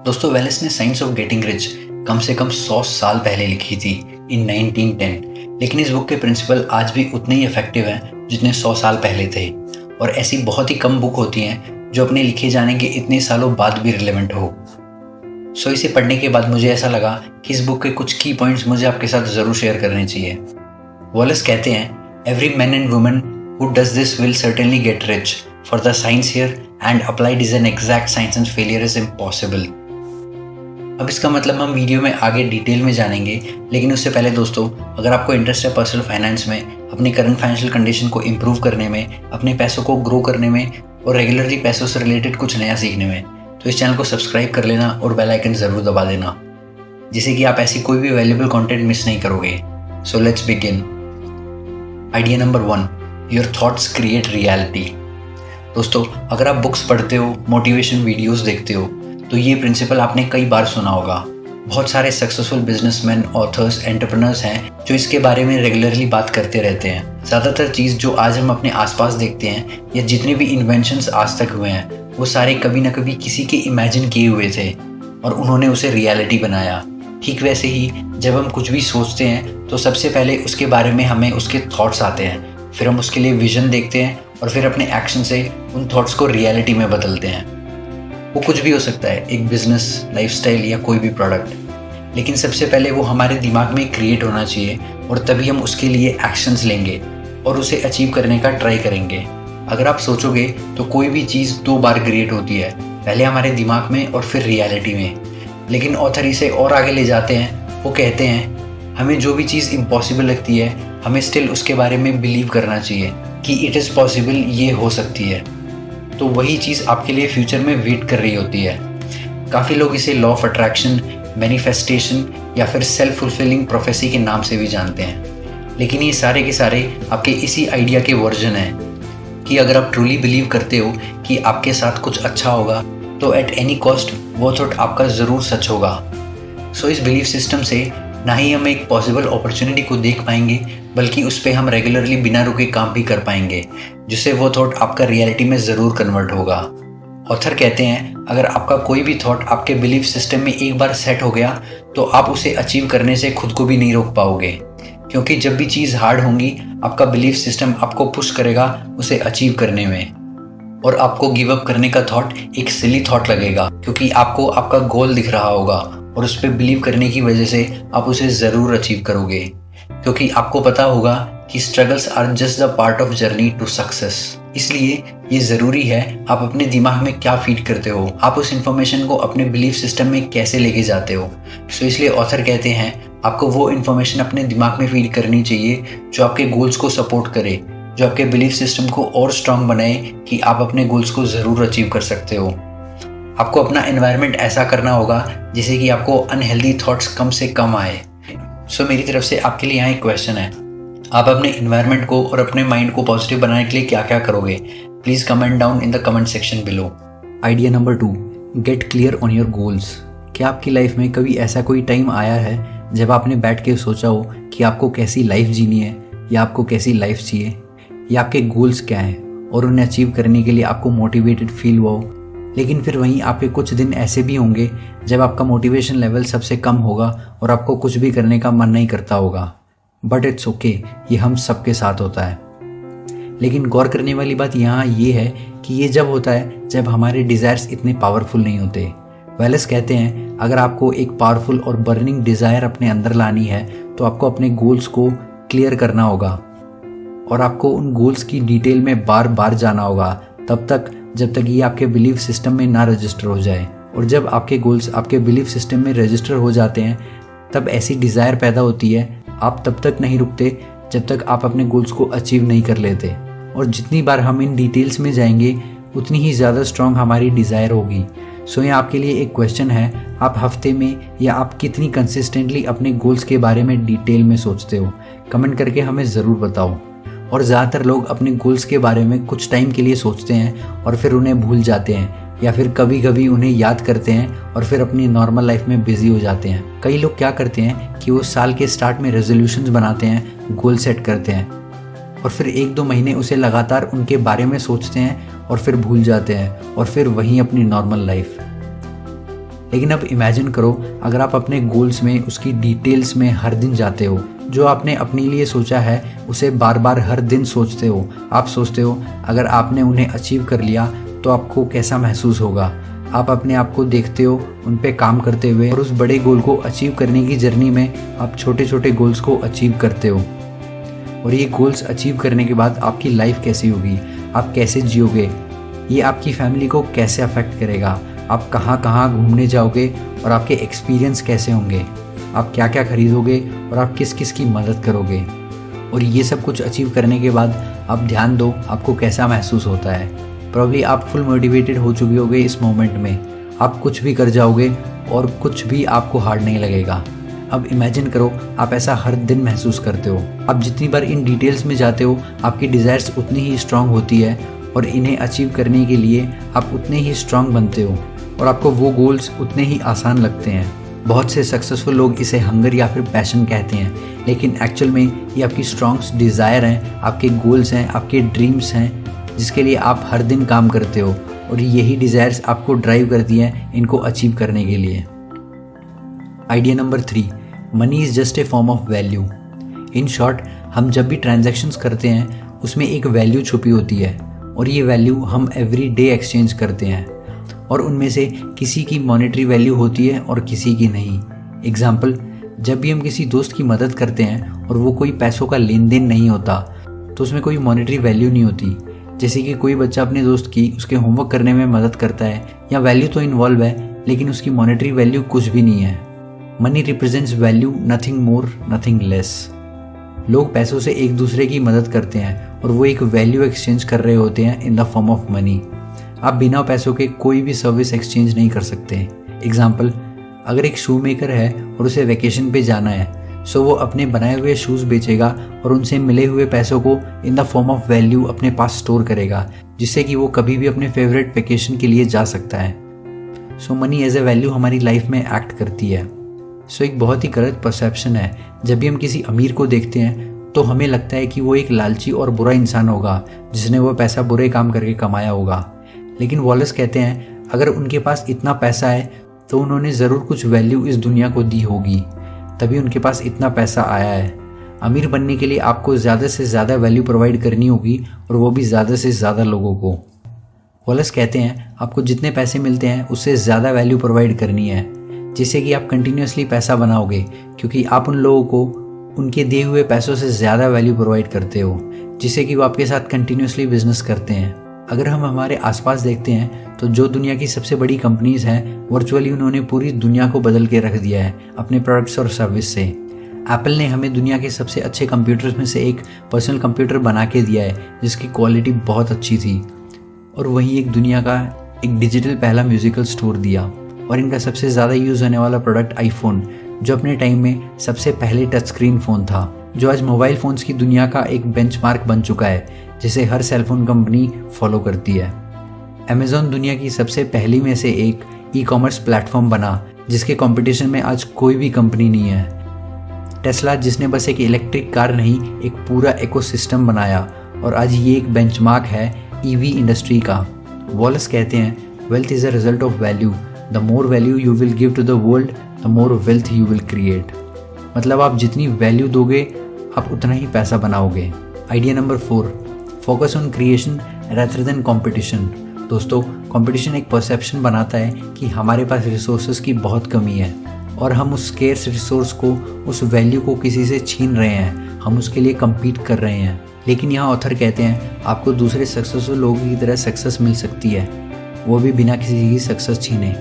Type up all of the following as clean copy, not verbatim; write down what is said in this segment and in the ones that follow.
दोस्तों वेलेस ने science of getting rich कम से कम 100 साल पहले लिखी थी इन 1910। लेकिन इस बुक के प्रिंसिपल आज भी उतने ही इफेक्टिव हैं जितने 100 साल पहले थे। और ऐसी बहुत ही कम बुक होती हैं जो अपने लिखे जाने के इतने सालों बाद भी रिलेवेंट हो। सो इसे पढ़ने के बाद मुझे ऐसा लगा कि इस बुक के कुछ की पॉइंट्स मुझे आपके साथ ज़रूर शेयर करने चाहिए। वॉलेस कहते हैं, every man and woman who does this will certainly get rich, for the science here and applied is an exact science and failure is impossible. अब इसका मतलब हम वीडियो में आगे डिटेल में जानेंगे, लेकिन उससे पहले दोस्तों, अगर आपको इंटरेस्ट है पर्सनल फाइनेंस में, अपनी करंट फाइनेंशियल कंडीशन को इम्प्रूव करने में, अपने पैसों को ग्रो करने में और रेगुलरली पैसों से रिलेटेड कुछ नया सीखने में, तो इस चैनल को सब्सक्राइब कर लेना और बेल आइकन ज़रूर दबा देना, जिससे कि आप ऐसी कोई भी वैल्यूएबल कंटेंट मिस नहीं करोगे। So let's begin. Idea number 1, your thoughts create reality. दोस्तों, अगर आप बुक्स पढ़ते हो, मोटिवेशन वीडियोस देखते हो, तो ये प्रिंसिपल आपने कई बार सुना होगा। बहुत सारे सक्सेसफुल बिजनेसमैन, ऑथर्स, एंटरप्रेन्योर्स हैं जो इसके बारे में रेगुलरली बात करते रहते हैं। ज़्यादातर चीज़ जो आज हम अपने आसपास देखते हैं या जितने भी इन्वेंशंस आज तक हुए हैं, वो सारे कभी ना कभी किसी के इमेजिन किए हुए थे और उन्होंने उसे रियलिटी बनाया। ठीक वैसे ही जब हम कुछ भी सोचते हैं तो सबसे पहले उसके बारे में हमें उसके थॉट्स आते हैं, फिर हम उसके लिए विजन देखते हैं और फिर अपने एक्शन से उन थॉट्स को रियलिटी में बदलते हैं। वो कुछ भी हो सकता है, एक बिजनेस, लाइफस्टाइल या कोई भी प्रोडक्ट। लेकिन सबसे पहले वो हमारे दिमाग में क्रिएट होना चाहिए और तभी हम उसके लिए एक्शंस लेंगे और उसे अचीव करने का ट्राई करेंगे। अगर आप सोचोगे तो कोई भी चीज़ 2 बार क्रिएट होती है, पहले हमारे दिमाग में और फिर रियलिटी में। लेकिन ऑथर इसे और आगे ले जाते हैं। वो कहते हैं, हमें जो भी चीज़ इम्पॉसिबल लगती है, हमें स्टिल उसके बारे में बिलीव करना चाहिए कि इट इज़ पॉसिबल, ये हो सकती है। तो वही चीज़ आपके लिए फ्यूचर में वेट कर रही होती है। काफ़ी लोग इसे लॉ ऑफ अट्रैक्शन, मैनिफेस्टेशन या फिर सेल्फ फुलफिलिंग प्रोफेसी के नाम से भी जानते हैं। लेकिन ये सारे के सारे आपके इसी आइडिया के वर्जन हैं कि अगर आप ट्रूली बिलीव करते हो कि आपके साथ कुछ अच्छा होगा, तो एट एनी कॉस्ट वो थॉट आपका ज़रूर सच होगा। सो इस बिलीफ सिस्टम से ना ही हम एक पॉसिबल अपॉर्चुनिटी को देख पाएंगे, बल्कि उस पर हम रेगुलरली बिना रुके काम भी कर पाएंगे, जिससे वो थॉट आपका रियलिटी में ज़रूर कन्वर्ट होगा। ऑथर कहते हैं, अगर आपका कोई भी थॉट आपके बिलीफ सिस्टम में एक बार सेट हो गया, तो आप उसे अचीव करने से खुद को भी नहीं रोक पाओगे, क्योंकि जब भी चीज़ हार्ड होंगी, आपका बिलीफ सिस्टम आपको पुश करेगा उसे अचीव करने में। और आपको गिव अप करने का थॉट एक सिली थॉट लगेगा, क्योंकि आपको आपका गोल दिख रहा होगा और उस पर बिलीव करने की वजह से आप उसे ज़रूर अचीव करोगे, क्योंकि आपको पता होगा कि struggles are just the part of journey to success. इसलिए ये ज़रूरी है आप अपने दिमाग में क्या फीड करते हो, आप उस इन्फॉर्मेशन को अपने बिलीफ सिस्टम में कैसे लेके जाते हो। सो इसलिए ऑथर कहते हैं, आपको वो इन्फॉर्मेशन अपने दिमाग में फीड करनी चाहिए जो आपके गोल्स को सपोर्ट करे, जो आपके बिलीफ सिस्टम को और स्ट्रांग बनाए कि आप अपने गोल्स को ज़रूर अचीव कर सकते हो। आपको अपना एनवायरनमेंट ऐसा करना होगा जिससे कि आपको अनहेल्दी थॉट्स कम से कम आए। सो मेरी तरफ से आपके लिए यहाँ एक क्वेश्चन है, आप अपने इन्वायरमेंट को और अपने माइंड को पॉजिटिव बनाने के लिए क्या क्या करोगे? Please comment down in the comment section below. Idea number 2, get clear on your goals. क्या आपकी लाइफ में कभी ऐसा कोई टाइम आया है जब आपने बैठ के सोचा हो कि आपको कैसी लाइफ जीनी है, या आपको कैसी लाइफ चाहिए, या आपके गोल्स क्या हैं, और उन्हें अचीव करने के लिए आपको मोटिवेटेड फील हुआ हो? लेकिन फिर वहीं आपके कुछ दिन ऐसे भी होंगे जब आपका मोटिवेशन लेवल सबसे कम होगा और आपको कुछ भी करने का मन नहीं करता होगा। बट इट्स ओके, ये हम सबके साथ होता है। लेकिन गौर करने वाली बात यहाँ ये है कि ये जब होता है जब हमारे डिज़ायर्स इतने पावरफुल नहीं होते। वेलेस कहते हैं, अगर आपको एक पावरफुल और बर्निंग डिज़ायर अपने अंदर लानी है, तो आपको अपने गोल्स को क्लियर करना होगा और आपको उन गोल्स की डिटेल में बार बार जाना होगा, तब तक जब तक ये आपके बिलीफ सिस्टम में ना रजिस्टर हो जाए। और जब आपके गोल्स आपके बिलीफ सिस्टम में रजिस्टर हो जाते हैं, तब ऐसी डिज़ायर पैदा होती है। आप तब तक नहीं रुकते जब तक आप अपने गोल्स को अचीव नहीं कर लेते। और जितनी बार हम इन डिटेल्स में जाएंगे, उतनी ही ज़्यादा स्ट्रांग हमारी डिज़ायर होगी। सो ये आपके लिए एक क्वेश्चन है, आप हफ्ते में या आप कितनी कंसिस्टेंटली अपने गोल्स के बारे में डिटेल में सोचते हो? कमेंट करके हमें ज़रूर बताओ। और ज़्यादातर लोग अपने गोल्स के बारे में कुछ टाइम के लिए सोचते हैं और फिर उन्हें भूल जाते हैं, या फिर कभी कभी उन्हें याद करते हैं और फिर अपनी नॉर्मल लाइफ में बिजी हो जाते हैं। कई लोग क्या करते हैं कि वो साल के स्टार्ट में रेजोल्यूशंस बनाते हैं, गोल सेट करते हैं और फिर 1-2 महीने उसे लगातार उनके बारे में सोचते हैं और फिर भूल जाते हैं और फिर वहीं अपनी नॉर्मल लाइफ। लेकिन अब इमेजिन करो अगर आप अपने गोल्स में उसकी डिटेल्स में हर दिन जाते हो, जो आपने अपने लिए सोचा है उसे बार बार हर दिन सोचते हो। आप सोचते हो अगर आपने उन्हें अचीव कर लिया तो आपको कैसा महसूस होगा। आप अपने आप को देखते हो उन पे काम करते हुए, और उस बड़े गोल को अचीव करने की जर्नी में आप छोटे छोटे गोल्स को अचीव करते हो। और ये गोल्स अचीव करने के बाद आपकी लाइफ कैसी होगी, आप कैसे जियोगे, ये आपकी फैमिली को कैसे अफेक्ट करेगा, आप कहाँ कहाँ घूमने जाओगे और आपके एक्सपीरियंस कैसे होंगे, आप क्या क्या खरीदोगे और आप किस किस की मदद करोगे। और ये सब कुछ अचीव करने के बाद आप ध्यान दो आपको कैसा महसूस होता है। प्रॉब्ली आप फुल मोटिवेटेड हो चुके होगे इस मोमेंट में, आप कुछ भी कर जाओगे और कुछ भी आपको हार्ड नहीं लगेगा। अब इमेजिन करो आप ऐसा हर दिन महसूस करते हो। आप जितनी बार इन डिटेल्स में जाते हो आपकी डिज़ायर्स उतनी ही स्ट्रांग होती है और इन्हें अचीव करने के लिए आप उतने ही स्ट्रांग बनते हो और आपको वो गोल्स उतने ही आसान लगते हैं। बहुत से सक्सेसफुल लोग इसे हंगर या फिर पैशन कहते हैं, लेकिन एक्चुअल में ये आपकी स्ट्रांग डिज़ायर हैं, आपके गोल्स हैं, आपके ड्रीम्स हैं जिसके लिए आप हर दिन काम करते हो, और यही डिज़ायर्स आपको ड्राइव करती हैं इनको अचीव करने के लिए। Idea number 3, money is just a form of value. In short, हम जब भी ट्रांजैक्शंस करते हैं उसमें एक वैल्यू छुपी होती है और ये वैल्यू हम एवरी डे एक्सचेंज करते हैं, और उनमें से किसी की मॉनेटरी वैल्यू होती है और किसी की नहीं। एग्जाम्पल, जब भी हम किसी दोस्त की मदद करते हैं और वो कोई पैसों का लेन देन नहीं होता तो उसमें कोई मॉनेटरी वैल्यू नहीं होती। जैसे कि कोई बच्चा अपने दोस्त की उसके होमवर्क करने में मदद करता है, या वैल्यू तो इन्वॉल्व है लेकिन उसकी मॉनेटरी वैल्यू कुछ भी नहीं है। Money represents value, nothing more nothing less. लोग पैसों से एक दूसरे की मदद करते हैं और वो एक वैल्यू एक्सचेंज कर रहे होते हैं in the form of money. आप बिना पैसों के कोई भी सर्विस एक्सचेंज नहीं कर सकते। एग्जाम्पल, अगर एक शू मेकर है और उसे वैकेशन पे जाना है, सो वो अपने बनाए हुए शूज़ बेचेगा और उनसे मिले हुए पैसों को in the form of value अपने पास स्टोर करेगा, जिससे कि वो कभी भी अपने फेवरेट वैकेशन के लिए जा सकता है। सो मनी एज ए वैल्यू हमारी लाइफ में एक्ट करती है। सो एक बहुत ही गलत परसेप्शन है, जब भी हम किसी अमीर को देखते हैं तो हमें लगता है कि वो एक लालची और बुरा इंसान होगा जिसने वो पैसा बुरे काम करके कमाया होगा। लेकिन वॉलेस कहते हैं अगर उनके पास इतना पैसा है तो उन्होंने ज़रूर कुछ वैल्यू इस दुनिया को दी होगी, तभी उनके पास इतना पैसा आया है। अमीर बनने के लिए आपको ज़्यादा से ज़्यादा वैल्यू प्रोवाइड करनी होगी, और वो भी ज़्यादा से ज़्यादा लोगों को। वॉलेस कहते हैं आपको जितने पैसे मिलते हैं उससे ज़्यादा वैल्यू प्रोवाइड करनी है, जिससे कि आप कंटिन्यूसली पैसा बनाओगे, क्योंकि आप उन लोगों को उनके दिए हुए पैसों से ज़्यादा वैल्यू प्रोवाइड करते हो, जिससे कि वो आपके साथ कंटिन्यूसली बिजनेस करते हैं। अगर हम हमारे आसपास देखते हैं तो जो दुनिया की सबसे बड़ी कंपनीज हैं, वर्चुअली उन्होंने पूरी दुनिया को बदल के रख दिया है अपने प्रोडक्ट्स और सर्विस से। एप्पल ने हमें दुनिया के सबसे अच्छे कंप्यूटर्स में से एक पर्सनल कंप्यूटर बना के दिया है जिसकी क्वालिटी बहुत अच्छी थी, और वहीं एक दुनिया का एक डिजिटल पहला म्यूजिकल स्टोर दिया। और इनका सबसे ज़्यादा यूज़ होने वाला प्रोडक्ट आईफोन, जो अपने टाइम में सबसे पहले टच स्क्रीन फ़ोन था, जो आज मोबाइल फ़ोन्स की दुनिया का एक बेंचमार्क बन चुका है जिसे हर सेलफोन कंपनी फॉलो करती है। अमेज़ॉन दुनिया की सबसे पहली में से एक ई-कॉमर्स प्लेटफॉर्म बना जिसके कंपटीशन में आज कोई भी कंपनी नहीं है। टेस्ला, जिसने बस एक इलेक्ट्रिक कार नहीं एक पूरा इकोसिस्टम बनाया, और आज ये एक बेंचमार्क है ईवी इंडस्ट्री का। वॉलेस कहते हैं wealth is a result of value, the more value you will give to the world the more wealth you will create. मतलब आप जितनी वैल्यू दोगे आप उतना ही पैसा बनाओगे। Idea number 4, focus on creation rather than competition. दोस्तों, कंपटीशन एक परसेप्शन बनाता है कि हमारे पास रिसोर्सेज की बहुत कमी है और हम उस स्केर्स रिसोर्स को, उस वैल्यू को किसी से छीन रहे हैं, हम उसके लिए कम्पीट कर रहे हैं। लेकिन यहाँ ऑथर कहते हैं आपको दूसरे सक्सेसफुल लोगों की तरह सक्सेस मिल सकती है, वो भी बिना किसी की सक्सेस छीने।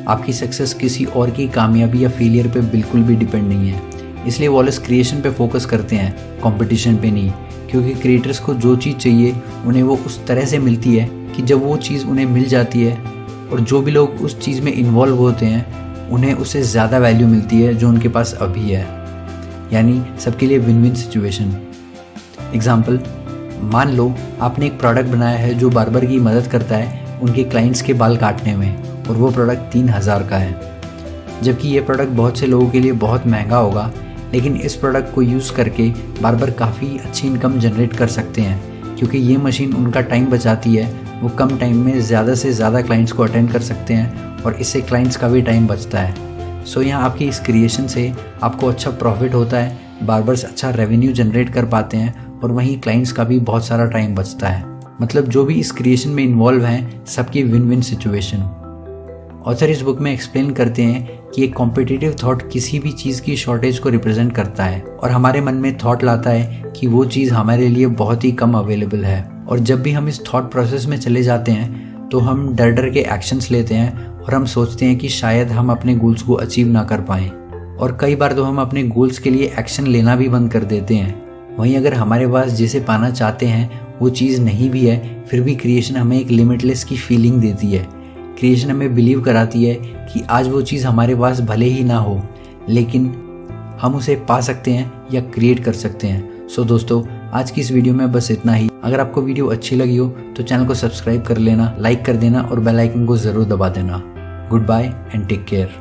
आपकी सक्सेस किसी और की कामयाबी या फेलियर पे बिल्कुल भी डिपेंड नहीं है। इसलिए वॉलेस क्रिएशन पे फोकस करते हैं, कंपटीशन पे नहीं, क्योंकि क्रिएटर्स को जो चीज़ चाहिए उन्हें वो उस तरह से मिलती है कि जब वो चीज़ उन्हें मिल जाती है और जो भी लोग उस चीज़ में इन्वॉल्व होते हैं उन्हें उससे ज़्यादा वैल्यू मिलती है जो उनके पास अभी है। यानी सबके लिए विन विन सिचुएशन। एग्जाम्पल, मान लो आपने एक प्रोडक्ट बनाया है जो बार्बर की मदद करता है उनके क्लाइंट्स के बाल काटने में, और वो प्रोडक्ट 3000 का है, जबकि ये प्रोडक्ट बहुत से लोगों के लिए बहुत महंगा होगा। लेकिन इस प्रोडक्ट को यूज़ करके बार्बर काफ़ी अच्छी इनकम जनरेट कर सकते हैं, क्योंकि ये मशीन उनका टाइम बचाती है। वो कम टाइम में ज़्यादा से ज़्यादा क्लाइंट्स को अटेंड कर सकते हैं और इससे क्लाइंट्स का भी टाइम बचता है। सो यहाँ आपकी इस क्रिएशन से आपको अच्छा प्रॉफिट होता है, बार्बर्स अच्छा रेवेन्यू जनरेट कर पाते हैं और वहीं क्लाइंट्स का भी बहुत सारा टाइम बचता है। मतलब जो भी इस क्रिएशन में इन्वॉल्व हैं सबकी विन विन सिचुएशन। ऑथर इस बुक में एक्सप्लेन करते हैं कि एक कॉम्पिटिटिव थॉट किसी भी चीज़ की शॉर्टेज को रिप्रेजेंट करता है और हमारे मन में थॉट लाता है कि वो चीज़ हमारे लिए बहुत ही कम अवेलेबल है। और जब भी हम इस थॉट प्रोसेस में चले जाते हैं तो हम डर डर के एक्शंस लेते हैं और हम सोचते हैं कि शायद हम अपने गोल्स को अचीव ना कर पाएँ। और कई बार तो हम अपने गोल्स के लिए एक्शन लेना भी बंद कर देते हैं। वहीं अगर हमारे पास जिसे पाना चाहते हैं वो चीज़ नहीं भी है, फिर भी क्रिएशन हमें एक लिमिटलेस की फीलिंग देती है। क्रिएशन हमें बिलीव कराती है कि आज वो चीज़ हमारे पास भले ही ना हो, लेकिन हम उसे पा सकते हैं या क्रिएट कर सकते हैं। सो दोस्तों, आज की इस वीडियो में बस इतना ही। अगर आपको वीडियो अच्छी लगी हो तो चैनल को सब्सक्राइब कर लेना, लाइक कर देना और बेल आइकन को ज़रूर दबा देना। Goodbye and take care.